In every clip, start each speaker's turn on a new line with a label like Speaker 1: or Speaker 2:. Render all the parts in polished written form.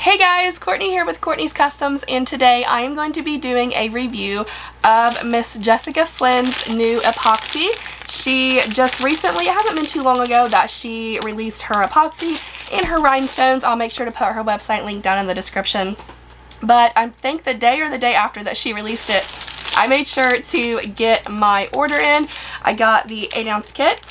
Speaker 1: Hey guys, Courtney here with Courtney's Customs, and today I am going to be doing a review of Miss Jessica Flynn's new epoxy. She just recently, it hasn't been too long ago that she released her epoxy and her rhinestones. I'll make sure to put her website link down in the description. But I think the day or the day after that she released it, I made sure to get my order in. I got the 8-ounce kit.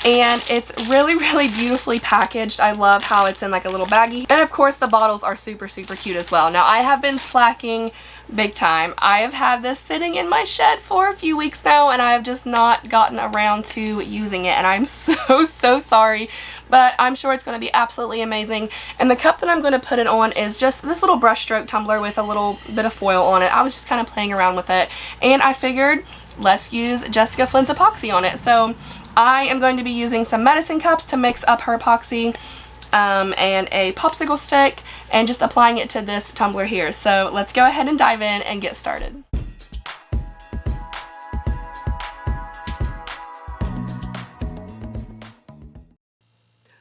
Speaker 1: And it's really beautifully packaged. I love how it's in like a little baggie. And of course the bottles are super cute as well. Now I have been slacking big time. I have had this sitting in my shed for a few weeks now and I have just not gotten around to using it. And I'm so sorry. But I'm sure it's going to be absolutely amazing. And the cup that I'm going to put it on is just this little brushstroke tumbler with a little bit of foil on it. I was just kind of playing around with it. And I figured, let's use Jessica Flynn's epoxy on it. So I am going to be using some medicine cups to mix up her epoxy and a popsicle stick and just applying it to this tumbler here. So let's go ahead and dive in and get started.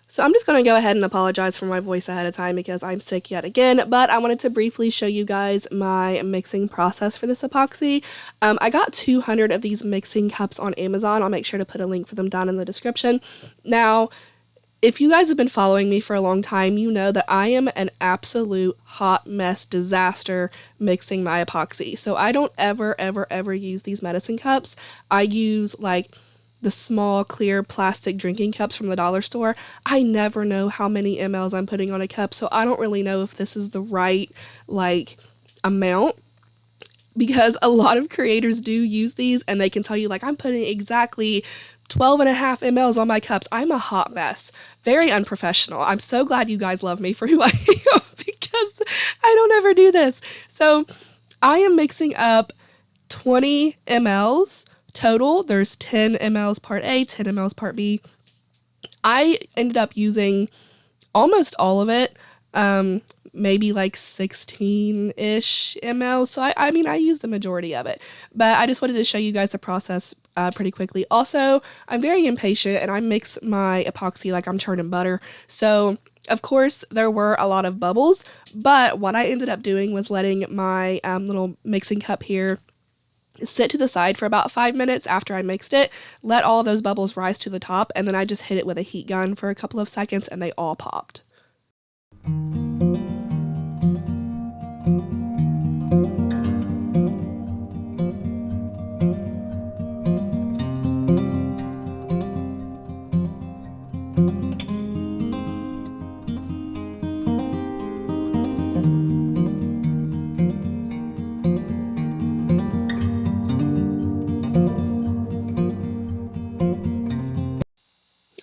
Speaker 1: So I'm just going to go ahead and apologize for my voice ahead of time because I'm sick yet again, but I wanted to briefly show you guys my mixing process for this epoxy. I got 200 of these mixing cups on Amazon. I'll make sure to put a link for them down in the description. Now, if you guys have been following me for a long time, you know that I am an absolute hot mess disaster mixing my epoxy. So I don't ever use these medicine cups. I use like the small clear plastic drinking cups from the dollar store. I never know how many mLs I'm putting on a cup, so I don't really know if this is the right like amount, because a lot of creators do use these and they can tell you like I'm putting exactly 12.5 mLs on my cups. I'm a hot mess. Very unprofessional. I'm so glad you guys love me for who I am because I don't ever do this. So I am mixing up 20 mLs total. There's 10 mLs part A, 10 mLs part B. I ended up using almost all of it, maybe like 16-ish mL. So I mean, I used the majority of it, but I just wanted to show you guys the process pretty quickly. Also, I'm very impatient and I mix my epoxy like I'm churning butter. So of course there were a lot of bubbles, but what I ended up doing was letting my little mixing cup here sit to the side for about 5 minutes after I mixed it, let all of those bubbles rise to the top, and then I just hit it with a heat gun for a couple of seconds and they all popped.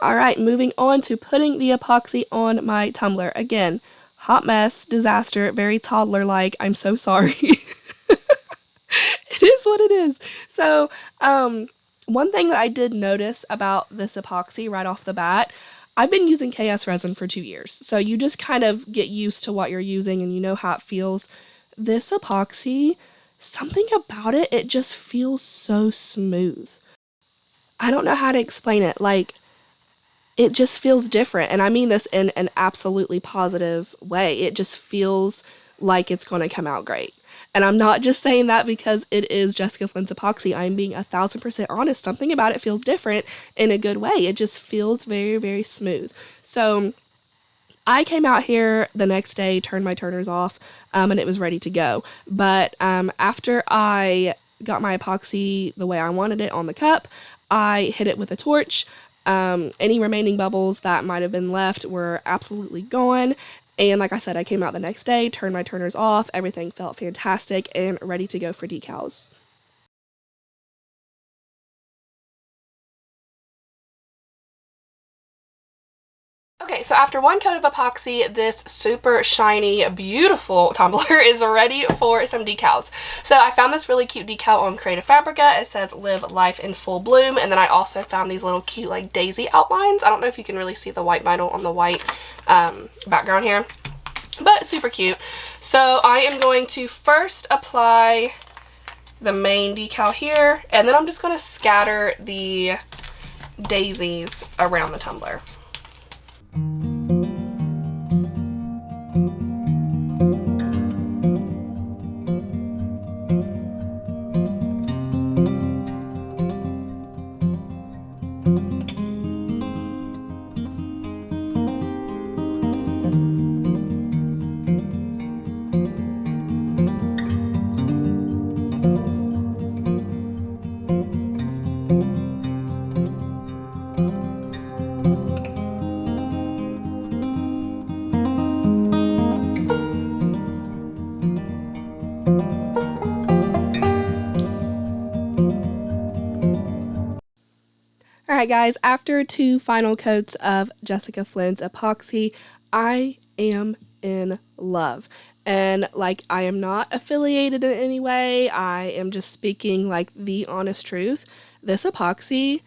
Speaker 1: Alright, moving on to putting the epoxy on my tumbler. Again, hot mess, disaster, very toddler-like. I'm so sorry. It is what it is. So, one thing that I did notice about this epoxy right off the bat, I've been using KS resin for 2 years. So you just kind of get used to what you're using and you know how it feels. This epoxy, something about it, it just feels so smooth. I don't know how to explain it. Like, it just feels different, and I mean this in an absolutely positive way. It just feels like it's going to come out great. And I'm not just saying that because it is Jessica Flynn's epoxy. I'm being 1000% honest. Something about it feels different in a good way. It just feels very smooth. So I came out here the next day, turned my turners off, and it was ready to go. But after I got my epoxy the way I wanted it on the cup, I hit it with a torch. Any remaining bubbles that might have been left were absolutely gone. And like I said, I came out the next day, turned my turners off, everything felt fantastic and ready to go for decals. Okay, so after one coat of epoxy, this super shiny, beautiful tumbler is ready for some decals. So I found this really cute decal on Creative Fabrica. It says "Live Life in Full Bloom," and then I also found these little cute like daisy outlines. I don't know if you can really see the white vinyl on the white background here, but super cute. So I am going to first apply the main decal here, and then I'm just going to scatter the daisies around the tumbler. Alright guys, after 2 final coats of Jessica Flynn's epoxy, I am in love. And like, I am not affiliated in any way, I am just speaking like the honest truth. This epoxy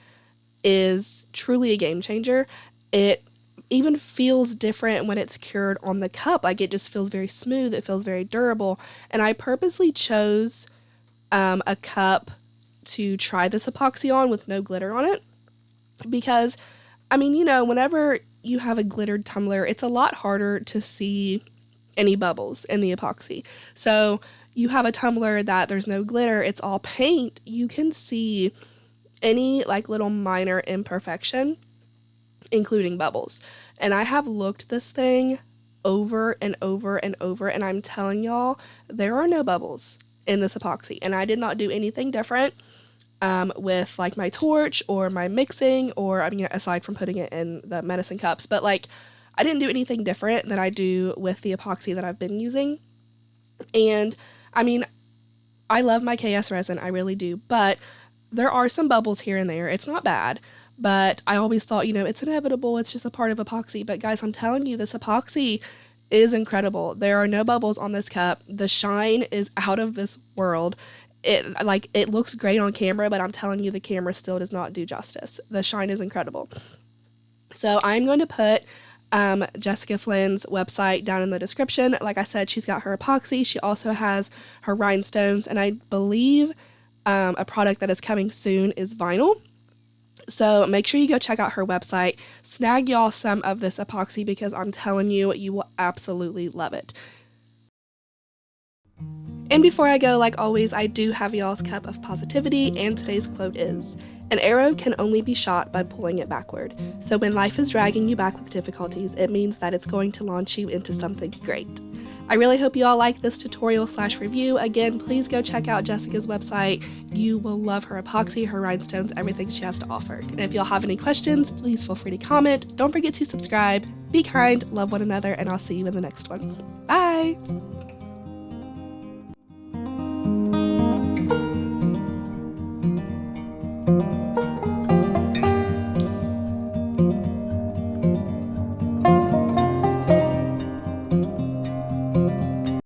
Speaker 1: is truly a game changer. It even feels different when it's cured on the cup. Like, it just feels very smooth, it feels very durable. And I purposely chose a cup to try this epoxy on with no glitter on it. Because, I mean, you know, whenever you have a glittered tumbler, it's a lot harder to see any bubbles in the epoxy. So you have a tumbler that there's no glitter, it's all paint, you can see any like little minor imperfection, including bubbles. And I have looked this thing over and over and over, and I'm telling y'all, there are no bubbles in this epoxy. And I did not do anything different with like my torch or my mixing, or I mean, aside from putting it in the medicine cups, but like, I didn't do anything different than I do with the epoxy that I've been using. And I mean, I love my KS resin, I really do, but there are some bubbles here and there. It's not bad, but I always thought, you know, it's inevitable, it's just a part of epoxy. But guys, I'm telling you, this epoxy is incredible. There are no bubbles on this cup. The shine is out of this world. It looks great on camera, but I'm telling you, the camera still does not do justice. The shine is incredible. So I'm going to put Jessica Flynn's website down in the description. Like I said, she's got her epoxy. She also has her rhinestones, and I believe a product that is coming soon is vinyl. So make sure you go check out her website. Snag y'all some of this epoxy, because I'm telling you, you will absolutely love it. And before I go, like always, I do have y'all's cup of positivity, and today's quote is, "An arrow can only be shot by pulling it backward. So when life is dragging you back with difficulties, it means that it's going to launch you into something great." I really hope you all like this tutorial/review. Again, please go check out Jessica's website. You will love her epoxy, her rhinestones, everything she has to offer. And if y'all have any questions, please feel free to comment. Don't forget to subscribe. Be kind, love one another, and I'll see you in the next one. Bye!